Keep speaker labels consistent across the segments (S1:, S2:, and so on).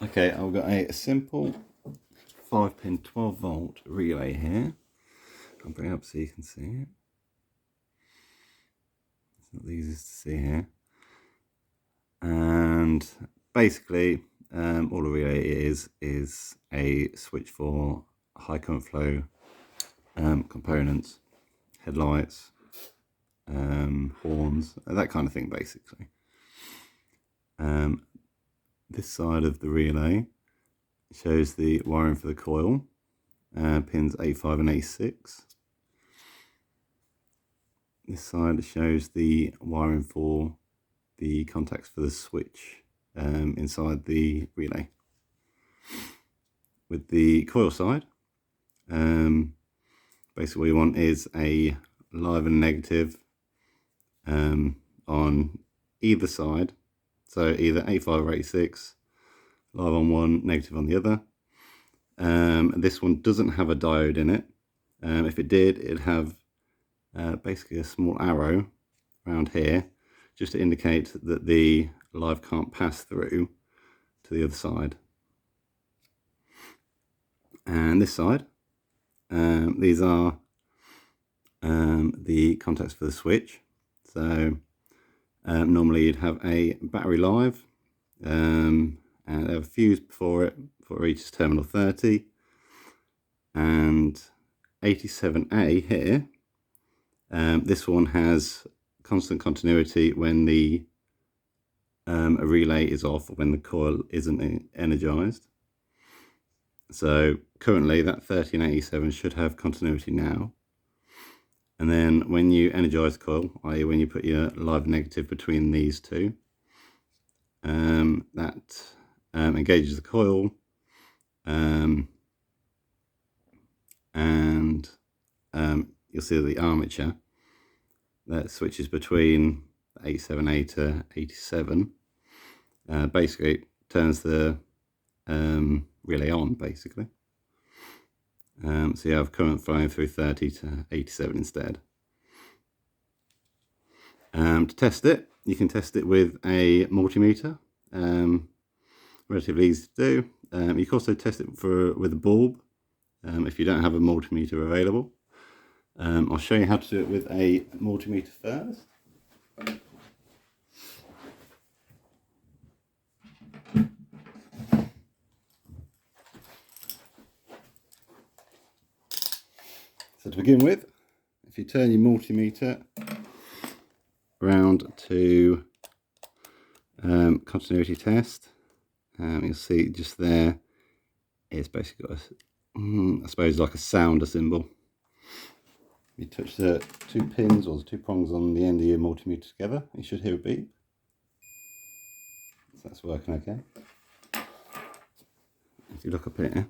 S1: Okay, I've got a simple 5-pin 12-volt relay here. I'll bring it up so you can see it. It's not the easiest to see here. And basically, all a relay is a switch for high current flow components, headlights, horns, that kind of thing, basically. This side of the relay shows the wiring for the coil, pins A5 and A6. This side shows the wiring for the contacts for the switch inside the relay. With the coil side, basically what you want is a live and negative on either side. So either A5 or A6, live on one, negative on the other. This one doesn't have a diode in it. If it did, it'd have basically a small arrow around here, just to indicate that the live can't pass through to the other side. And this side, these are the contacts for the switch. So normally you'd have a battery live, and have a fuse before it reaches terminal 30, and 87A here. This one has constant continuity when the a relay is off, when the coil isn't energized. So currently that 30 and 87 should have continuity now. And then when you energize the coil, i.e. when you put your live negative between these two, that engages the coil, and you'll see the armature that switches between 87A to 87. Basically turns the relay on, basically. So you have current flowing through 30 to 87 instead. To test it, you can test it with a multimeter. Relatively easy to do. You can also test it with a bulb if you don't have a multimeter available. I'll show you how to do it with a multimeter first. So to begin with, if you turn your multimeter around to continuity test, you'll see just there it's basically got I suppose like a sounder symbol. You touch the two pins or the two prongs on the end of your multimeter together, you should hear a beep. So that's working okay. If you look up here,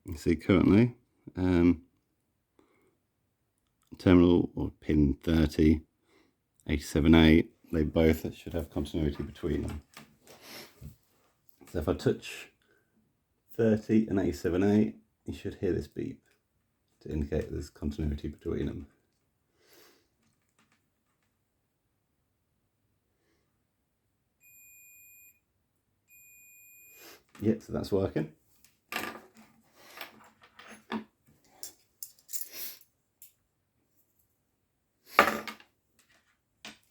S1: you see currently terminal or pin 30, 87A, they both should have continuity between them. So if I touch 30 and 87A, you should hear this beep to indicate there's continuity between them. Yeah, so that's working.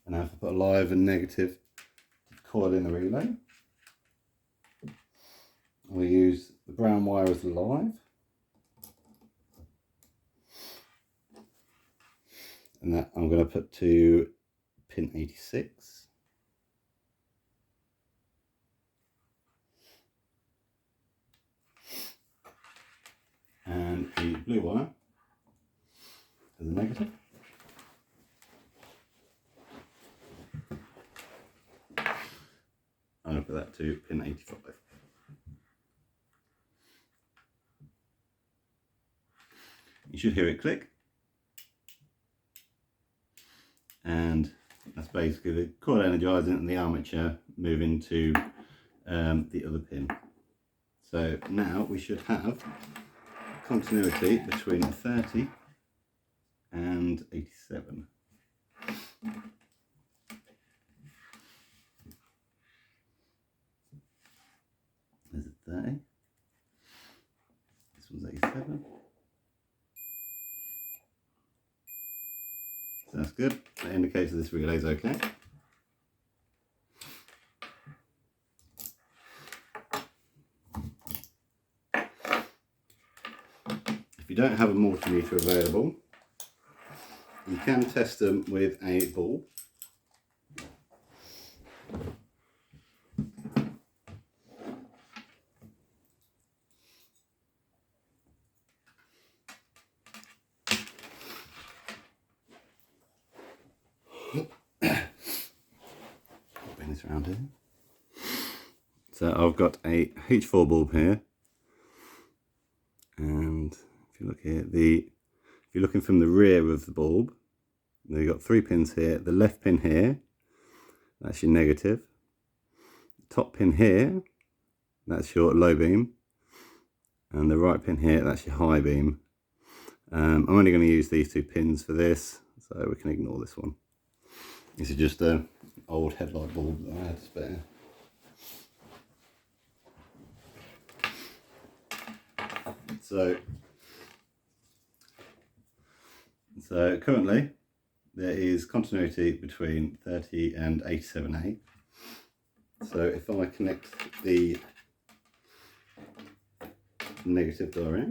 S1: And now if I put a live and negative coil in the relay, we'll use the brown wire as the live, and that I'm going to put to pin 86. And the blue wire as a negative. I'm going to put that to pin 85. You should hear it click. And that's basically the coil energizing and the armature moving to the other pin. So now we should have continuity between 30 and 87. good. That indicates that this relay is okay. If you don't have a multimeter available, you can test them with a bulb. Bring this around here. So I've got a H4 bulb here, and if you look here, if you're looking from the rear of the bulb, you've got 3 pins here. The left pin here, that's your negative. The top pin here, that's your low beam, and the right pin here, that's your high beam. I'm only going to use these 2 pins for this, so we can ignore this one. This is just an old headlight bulb that I had to spare. So currently there is continuity between 30 and 87A. So if I connect the negative direct,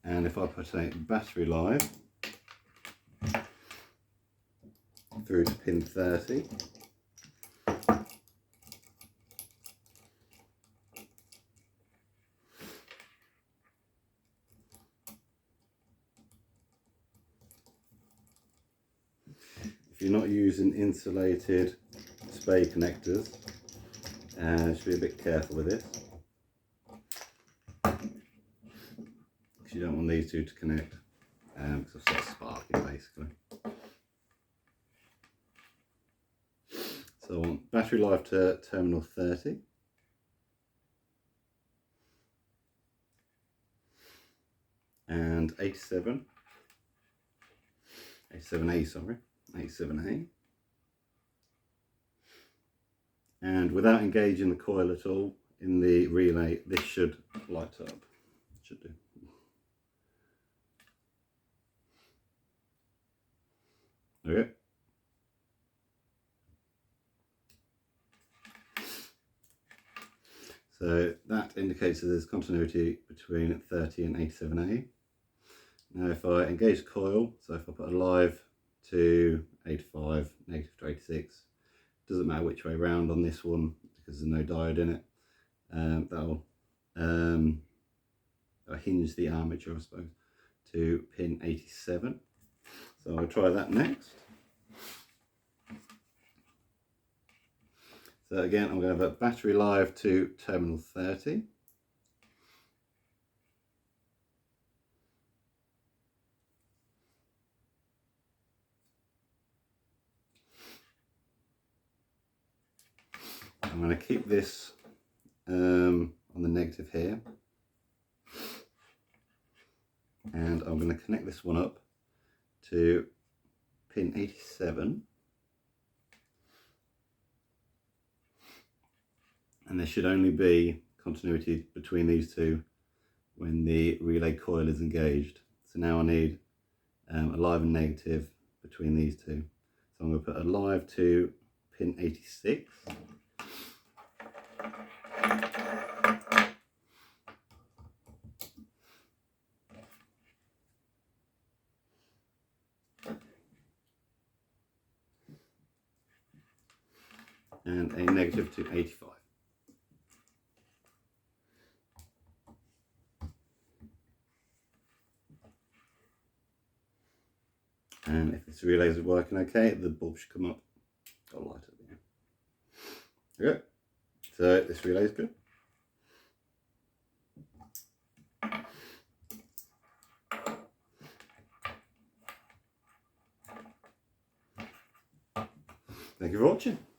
S1: and if I put a battery live through to pin 30, if you're not using insulated spray connectors, you should be a bit careful with this, because you don't want these two to connect, because it'll start sparking basically. So I want battery live to terminal 30. And 87A, sorry, 87A. And without engaging the coil at all in the relay, this should light up. Should do. Okay. So that indicates that there's continuity between 30 and 87A. Now if I engage the coil, so if I put a live to 85, negative to 86, doesn't matter which way round on this one because there's no diode in it, that'll hinge the armature, I suppose, to pin 87. So I'll try that next. So again, I'm going to have a battery live to terminal 30. I'm going to keep this on the negative here, and I'm going to connect this one up to pin 87, and there should only be continuity between these two when the relay coil is engaged. So now I need a live and negative between these two. So I'm going to put a live to pin 86. And a negative to 85. And if this relay is working okay, the bulb should come up. Got a light up there. Okay, so this relay is good. Thank you for watching.